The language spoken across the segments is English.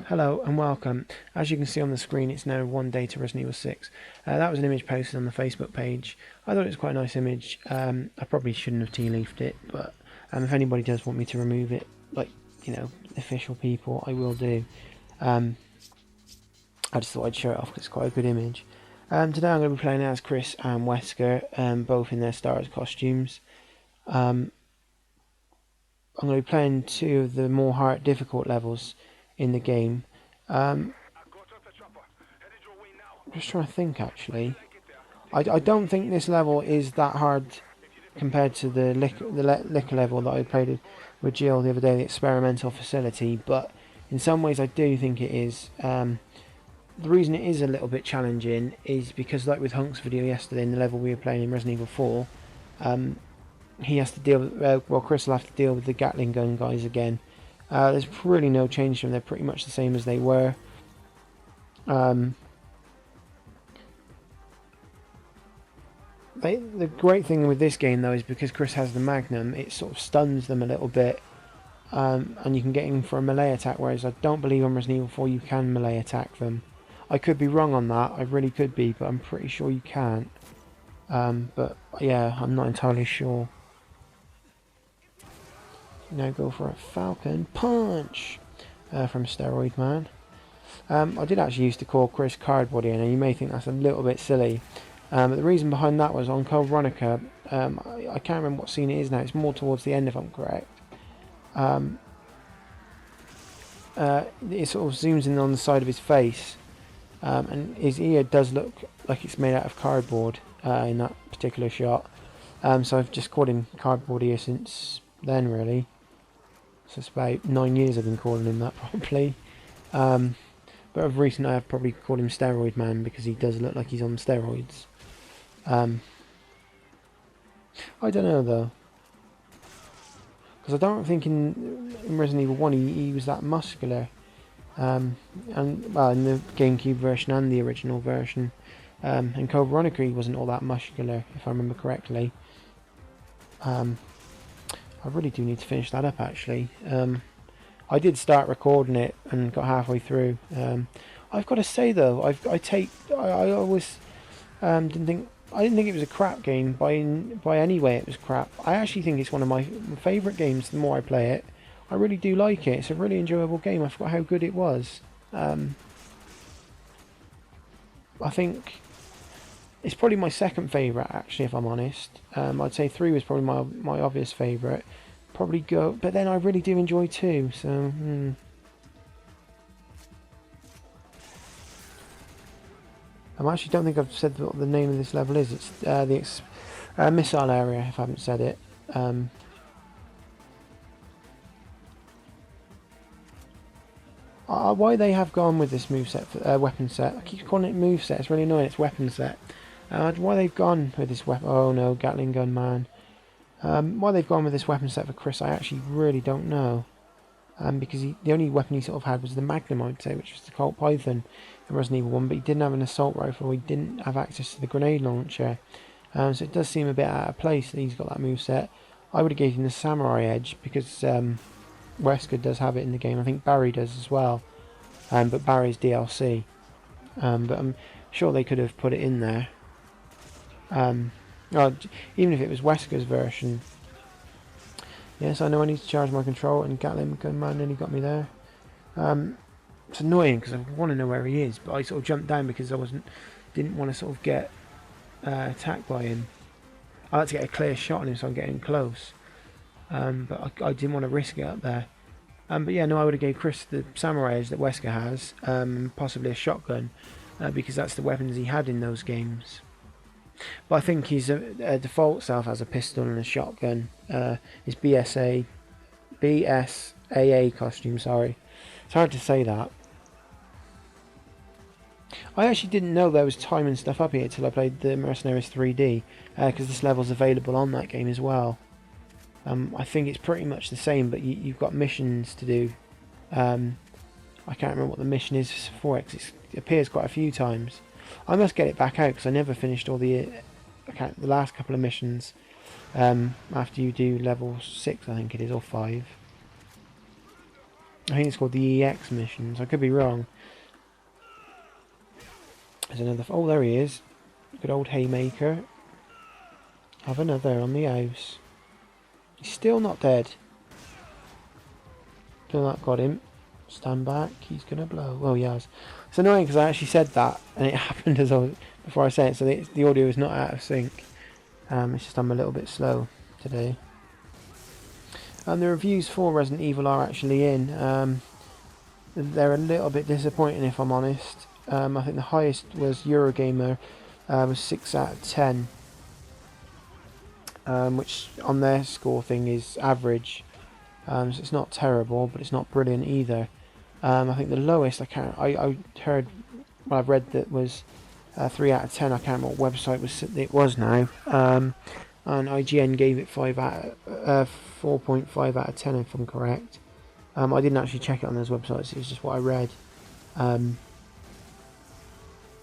Hello and welcome. As you can see on the screen, it's now one day to Resident Evil 6. That was an image posted on the Facebook page. I thought it was quite a nice image. I probably shouldn't have tea-leafed it, but if anybody does want me to remove it, like, official people, I will do. I just thought I'd show it off because it's quite a good image. Today I'm going to be playing as Chris and Wesker, both in their Star Wars costumes. I'm going to be playing two of the more hard, difficult levels in the game. I'm just trying to think actually. I don't think this level is that hard compared to the liquor level that I played with Jill the other day, the experimental facility, but in some ways I do think it is. The reason it is a little bit challenging is because, like with Hunk's video yesterday in the level we were playing in Resident Evil 4, he has to deal with, Chris will have to deal with the Gatling gun guys again. There's really no change to them, they're pretty much the same as they were. The great thing with this game though is because Chris has the Magnum, it sort of stuns them a little bit, and you can get in for a melee attack, whereas I don't believe on Resident Evil 4 you can melee attack them. I could be wrong on that, I really could be, but I'm pretty sure you can't. But yeah, I'm not entirely sure. Now go for a Falcon Punch from Steroid Man. I did actually used to call Chris Cardboard here, and you may think that's a little bit silly. But the reason behind that was on Code Veronica, I can't remember what scene it is now, it's more towards the end if I'm correct. It sort of zooms in on the side of his face, and his ear does look like it's made out of cardboard in that particular shot. So I've just called him Cardboard ear since then really. So it's about 9 years I've been calling him that probably. But of recent I have probably called him Steroid Man because he does look like he's on steroids. I don't know though, because I don't think in Resident Evil 1 he was that muscular, and well, in the GameCube version and the original version, and Code Veronica he wasn't all that muscular if I remember correctly. I really do need to finish that up actually. I did start recording it and got halfway through. I've got to say though, I always I didn't think it was a crap game by any way. It was crap. I actually think it's one of my favourite games. The more I play it, I really do like it. It's a really enjoyable game. I forgot how good it was. I think it's probably my second favourite actually, if I'm honest. I'd say 3 was probably my obvious favourite. Probably go, but then I really do enjoy 2. So. I actually don't think I've said what the name of this level is. It's the missile area, if I haven't said it. Why they have gone with this moveset, weapon set. I keep calling it moveset, it's really annoying, it's weapon set. Why they've gone with this weapon, oh no, Gatling gun man. Why they've gone with this weapon set for Chris, I actually really don't know. Because the only weapon he sort of had was the Magnum, I'd say, which was the Colt Python in Resident Evil 1, but he didn't have an assault rifle, he didn't have access to the grenade launcher. So it does seem a bit out of place that he's got that moveset. I would have gave him the Samurai Edge, because Wesker does have it in the game, I think Barry does as well, but Barry's DLC. But I'm sure they could have put it in there. Even if it was Wesker's version. Yes, I know I need to charge my control, and Gatling gun man nearly got me there. It's annoying because I want to know where he is, but I sort of jumped down because didn't want to sort of get attacked by him. I like to get a clear shot on him, so I'm getting close. But I didn't want to risk it up there. But yeah, no, I would have gave Chris the Samurai Edge that Wesker has, possibly a shotgun, because that's the weapons he had in those games. But I think his default self has a pistol and a shotgun. His BSAA costume, sorry. It's hard to say that. I actually didn't know there was time and stuff up here till I played the Mercenaries 3D, because this level's available on that game as well. I think it's pretty much the same, but you've got missions to do. I can't remember what the mission is for it, 'cause it appears quite a few times. I must get it back out because I never finished all the last couple of missions after you do level 6, I think it is, or 5. I think it's called the EX missions. I could be wrong. There's another. Oh, there he is. Good old Haymaker. Have another on the house. He's still not dead. Still not got him. Stand back. He's gonna blow. Oh, he has. It's annoying because I actually said that and it happened as I was, before I said it, so the audio is not out of sync. It's just I'm a little bit slow today. And the reviews for Resident Evil are actually in. They're a little bit disappointing if I'm honest. I think the highest was Eurogamer, was 6 out of 10. Which on their score thing is average. So it's not terrible, but it's not brilliant either. I think the lowest I heard, well, I've read that was 3 out of 10. I can't remember what website it was now. And IGN gave it 4.5 out of 10 if I'm correct. I didn't actually check it on those websites. It was just what I read. But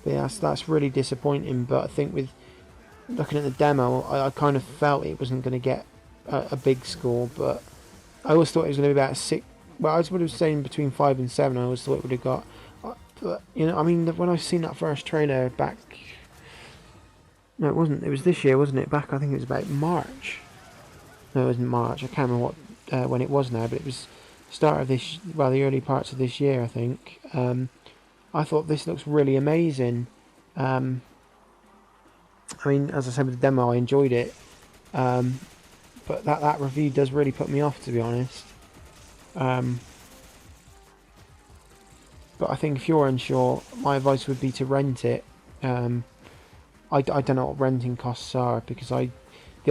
yeah, that's really disappointing. But I think with looking at the demo, I kind of felt it wasn't going to get a big score, but I always thought it was going to be about 6. Well, I would have saying between 5 and 7. I always thought it would have got. But you know, I mean, when I seen that first trailer back, no, it wasn't. It was this year, wasn't it? Back, I think it was about March. No, it wasn't March. I can't remember what when it was now, but it was start of this. Well, the early parts of this year, I think. I thought this looks really amazing. I mean, as I said with the demo, I enjoyed it. But that review does really put me off, to be honest. But I think if you're unsure, my advice would be to rent it. I don't know what renting costs are, because the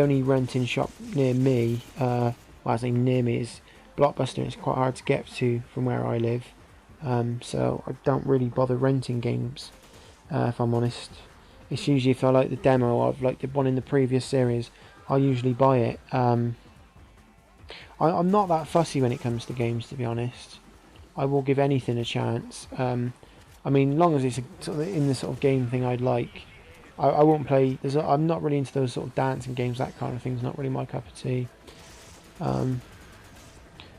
only renting shop near me, well, I say near me, is Blockbuster, and it's quite hard to get to from where I live. So I don't really bother renting games, if I'm honest. It's usually if I like the demo or I've liked the one in the previous series, I'll usually buy it. I'm not that fussy when it comes to games, to be honest. I will give anything a chance. I mean, as long as it's in the sort of game thing I'd like. I won't play. I'm not really into those sort of dancing games. That kind of thing's not really my cup of tea. But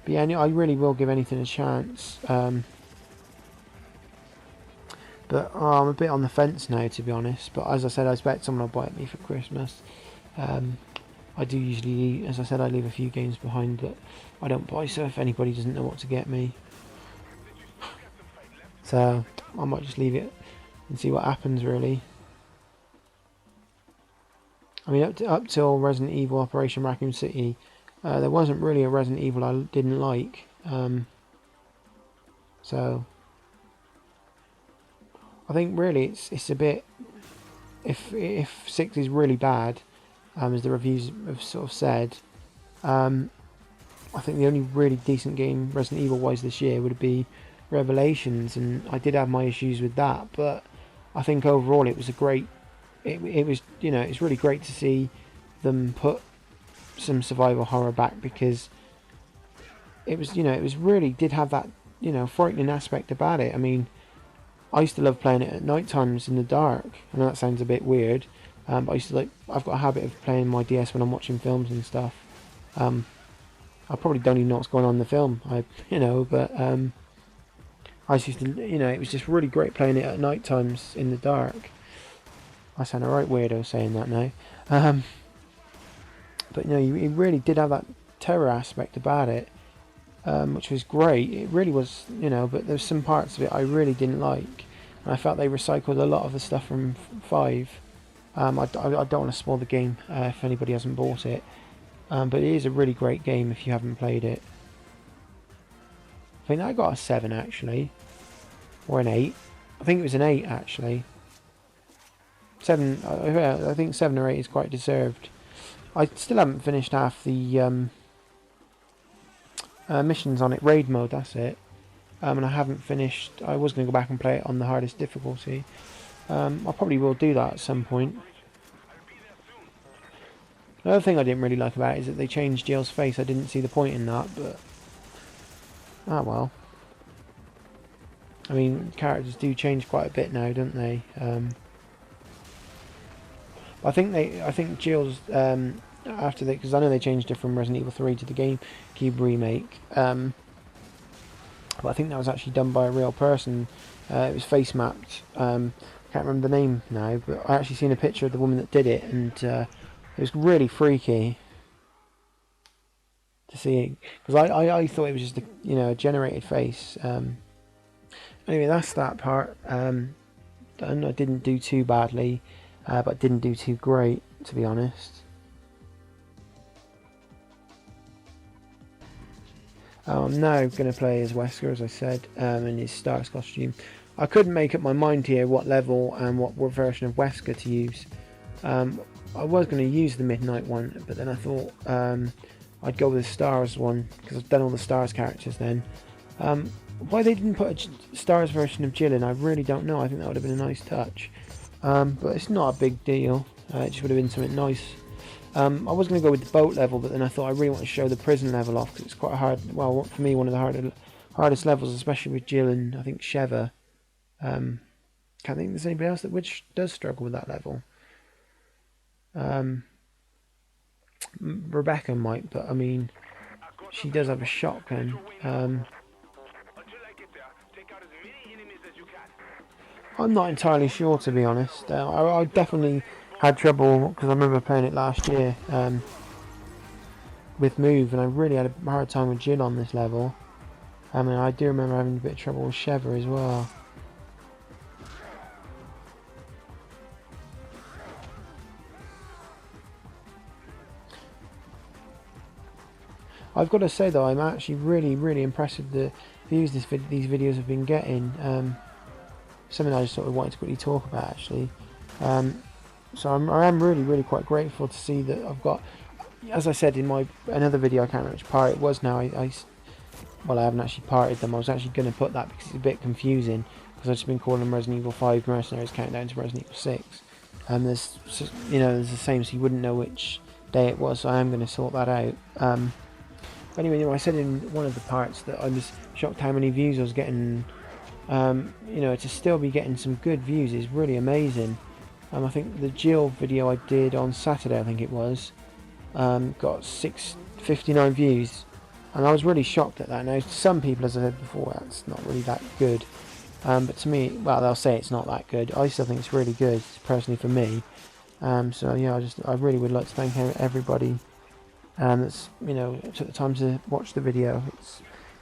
yeah, I really will give anything a chance. But I'm a bit on the fence now, to be honest. But as I said, I expect someone will buy it me for Christmas. I do usually, as I said, I leave a few games behind that I don't buy, so if anybody doesn't know what to get me, so I might just leave it and see what happens, really. I mean, up till Resident Evil Operation Raccoon City, there wasn't really a Resident Evil I didn't like. So I think really it's a bit, if 6 is really bad, as the reviews have sort of said, I think the only really decent game Resident Evil wise this year would be Revelations, and I did have my issues with that, but I think overall it was a great, it was, you know, it's really great to see them put some survival horror back, because it was, you know, it was really did have that, you know, frightening aspect about it. I mean, I used to love playing it at night times in the dark. I know that sounds a bit weird, but I used to I've got a habit of playing my DS when I'm watching films and stuff. I probably don't even know what's going on in the film, but I used to, you know, it was just really great playing it at night times in the dark. I sound a right weirdo saying that now. But, you know, it really did have that terror aspect about it, which was great. It really was, you know, but there's some parts of it I really didn't like. And I felt they recycled a lot of the stuff from 5. I don't want to spoil the game if anybody hasn't bought it. But it is a really great game if you haven't played it. I think I got a 7 actually, or an 8. I think it was an 8 actually. 7. I think 7 or 8 is quite deserved. I still haven't finished half the missions on it. Raid mode, that's it. And I haven't finished. I was going to go back and play it on the hardest difficulty. I probably will do that at some point. Another thing I didn't really like about it is that they changed Jill's face. I didn't see the point in that, but ah well. I mean, characters do change quite a bit now, don't they? I think Jill's after they, because I know they changed it from Resident Evil 3 to the GameCube remake. but I think that was actually done by a real person. It was face mapped. Can't remember the name now, but I actually seen a picture of the woman that did it, and it was really freaky to see, because I thought it was just a generated face. Anyway, that's that part. And I didn't do too badly, but didn't do too great, to be honest. I'm now going to play as Wesker, as I said, in his Stark's costume. I couldn't make up my mind here what level and what version of Wesker to use. I was going to use the Midnight one, but then I thought I'd go with the Stars one, because I've done all the Stars characters then. Why they didn't put a Stars version of Jill in, I really don't know. I think that would have been a nice touch. But it's not a big deal. It just would have been something nice. I was going to go with the boat level, but then I thought I really want to show the prison level off, because it's quite hard. Well, for me, one of the hardest levels, especially with Jill and I think Sheva. Can't think there's anybody else which does struggle with that level. Rebecca might, but I mean, she does have a shotgun. I'm not entirely sure, to be honest. I definitely had trouble, because I remember playing it last year with Move, and I really had a hard time with Jill on this level. And I do remember having a bit of trouble with Sheva as well. I've got to say though, I'm actually really impressed with the views these videos have been getting. Something I just sort of wanted to quickly talk about actually. So I am really quite grateful to see that I've got, as I said in another video, I can't remember which part it was now. Well, I haven't actually parted them. I was actually going to put that because it's a bit confusing, because I've just been calling them Resident Evil 5 Mercenaries Countdown to Resident Evil 6. There's there's the same, so you wouldn't know which day it was. So I am going to sort that out. Anyway, I said in one of the parts that I was shocked how many views I was getting. To still be getting some good views is really amazing. I think the Jill video I did on Saturday, I think it was, got 659 views, and I was really shocked at that. Now, to some people, as I said before, that's not really that good, but to me, well, they'll say it's not that good. I still think it's really good, personally, for me. So yeah, I really would like to thank everybody that's took the time to watch the video.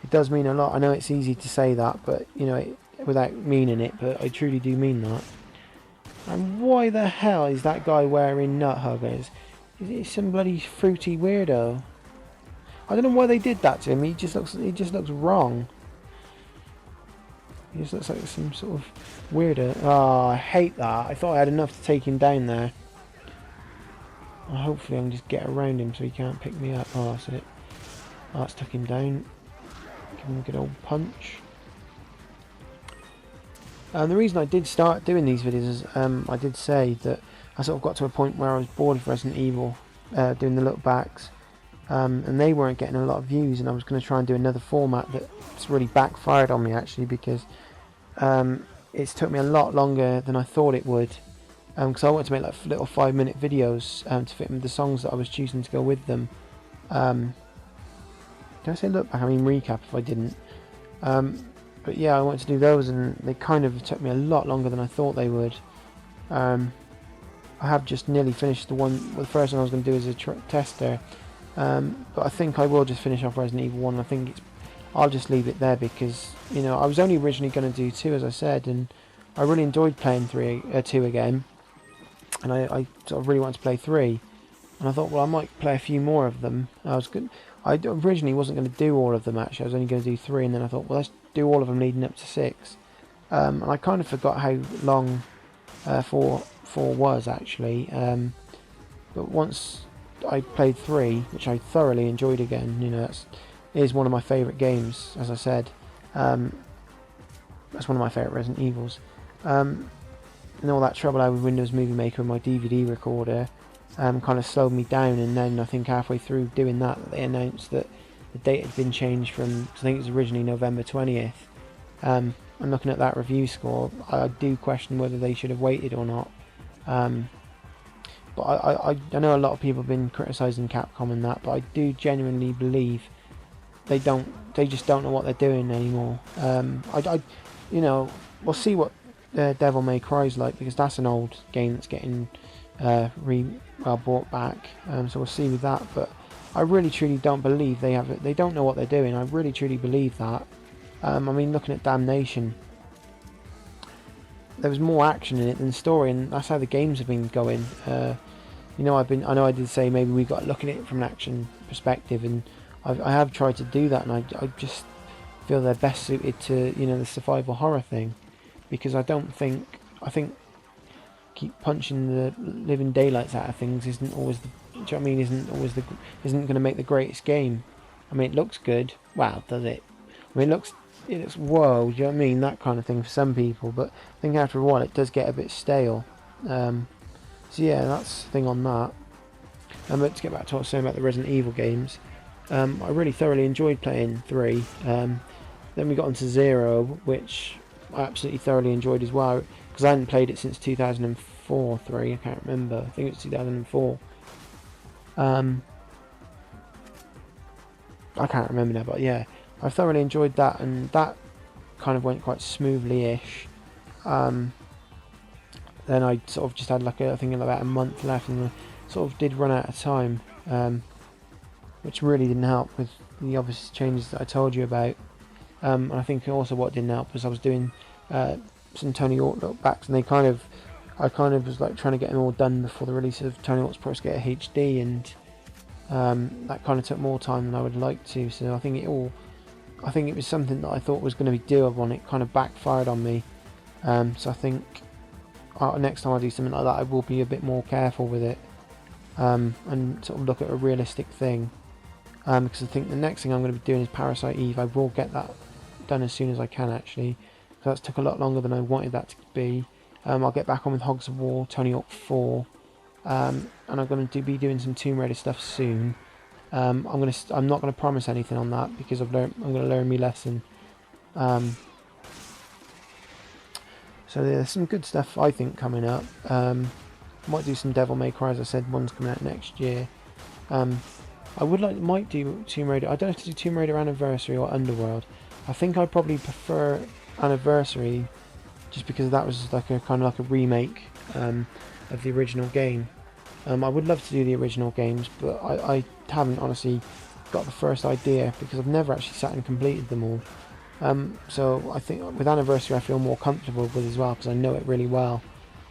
It does mean a lot. I know it's easy to say that, but without meaning it, but I truly do mean that. And why the hell is that guy wearing nut huggers? Is he some bloody fruity weirdo? I don't know why they did that to him. He just looks wrong. He just looks like some sort of weirdo. Oh, I hate that. I thought I had enough to take him down there. Well, hopefully I can just get around him so he can't pick me up. Oh, that's it. Oh, that's took him down. Give him a good old punch. The reason I did start doing these videos is I did say that I sort of got to a point where I was bored of Resident Evil, doing the look backs, and they weren't getting a lot of views, and I was going to try and do another format that's really backfired on me actually, because it's took me a lot longer than I thought it would, because I wanted to make like little 5-minute videos to fit in with the songs that I was choosing to go with them. Did I say look back? I mean recap if I didn't. But yeah, I wanted to do those, and they kind of took me a lot longer than I thought they would. I have just nearly finished the first one I was going to do as a tester, but I think I will just finish off Resident Evil 1. I think I'll just leave it there, because I was only originally going to do 2, as I said, and I really enjoyed playing 2 again, and I sort of really wanted to play 3, and I thought, well, I might play a few more of them. I originally wasn't going to do all of them actually. I was only going to do 3, and then I thought, well, let's do all of them leading up to 6. And I kind of forgot how long 4 was actually. But once I played 3, which I thoroughly enjoyed again, it is one of my favourite games, as I said. That's one of my favourite Resident Evils. And all that trouble I had with Windows Movie Maker and my DVD recorder kind of slowed me down, and then I think halfway through doing that, they announced that the date had been changed from, I think it was originally November 20th. And looking at that review score, I do question whether they should have waited or not. But I know a lot of people have been criticising Capcom and that, but I do genuinely believe they just don't know what they're doing anymore. You know, we'll see what Devil May Cry's like, because that's an old game that's getting brought back. So we'll see with that. But I really truly don't believe they don't know what they're doing. I really truly believe that. I mean, looking at Damnation, there was more action in it than story, and that's how the games have been going. You know, I know I did say maybe we got to look at it from an action perspective, and I have tried to do that, and I just feel they're best suited to, you know, the survival horror thing, because I think keep punching the living daylights out of things isn't always the, do you know what I mean, isn't going to make the greatest game. I mean, it looks good. Wow, does it? I mean, it looks whoa, do you know what I mean, that kind of thing for some people, but I think after a while it does get a bit stale. So yeah, that's the thing on that. But to get back to what I was saying about the Resident Evil games, I really thoroughly enjoyed playing 3. Then we got onto 0, which I absolutely thoroughly enjoyed as well, because I hadn't played it since 2004, 3, I can't remember, I think it was 2004. I can't remember now, but yeah, I thoroughly enjoyed that, and that kind of went quite smoothly-ish. Then I sort of just had like I think about a month left, and I sort of did run out of time, which really didn't help with the obvious changes that I told you about. And I think also what didn't help was I was doing some Tony Hawk lookbacks, and I kind of was like trying to get them all done before the release of Tony Hawk's Pro Skater HD, and that kind of took more time than I would like to. So I think it was something that I thought was going to be doable, and it kind of backfired on me. So I think next time I do something like that, I will be a bit more careful with it, and sort of look at a realistic thing. Because I think the next thing I'm going to be doing is Parasite Eve. I will get that done as soon as I can, actually. So that's took a lot longer than I wanted that to be. I'll get back on with Hogs of War, Tony Hawk 4, and I'm going to be doing some Tomb Raider stuff soon. I'm not going to promise anything on that, because I'm going to learn my lesson. So there's some good stuff I think coming up. Might do some Devil May Cry, as I said, one's coming out next year. Might do Tomb Raider. I don't have to do Tomb Raider Anniversary or Underworld. I think I'd probably prefer Anniversary, just because that was like a kind of like a remake of the original game. I would love to do the original games, but I haven't honestly got the first idea, because I've never actually sat and completed them all. So I think with Anniversary I feel more comfortable with as well, because I know it really well.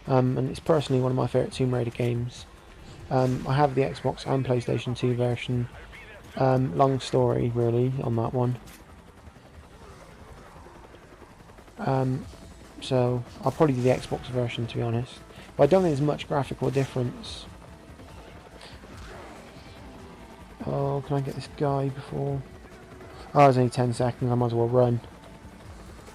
And it's personally one of my favourite Tomb Raider games. I have the Xbox and PlayStation 2 version. Long story really on that one. So I'll probably do the Xbox version, to be honest. But I don't think there's much graphical difference. Oh, can I get this guy before... Oh, it's only 10 seconds, I might as well run.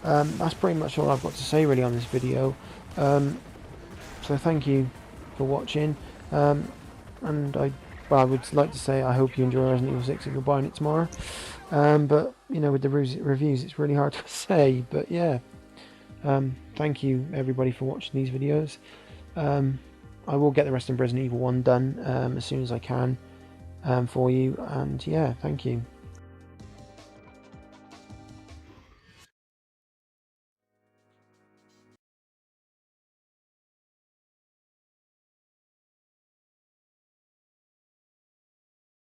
That's pretty much all I've got to say really on this video. So thank you for watching. And I would like to say I hope you enjoy Resident Evil 6 if you're buying it tomorrow. But, you know, with the reviews it's really hard to say. But yeah, thank you everybody for watching these videos. I will get the rest of Resident Evil 1 done as soon as I can for you. And yeah, thank you.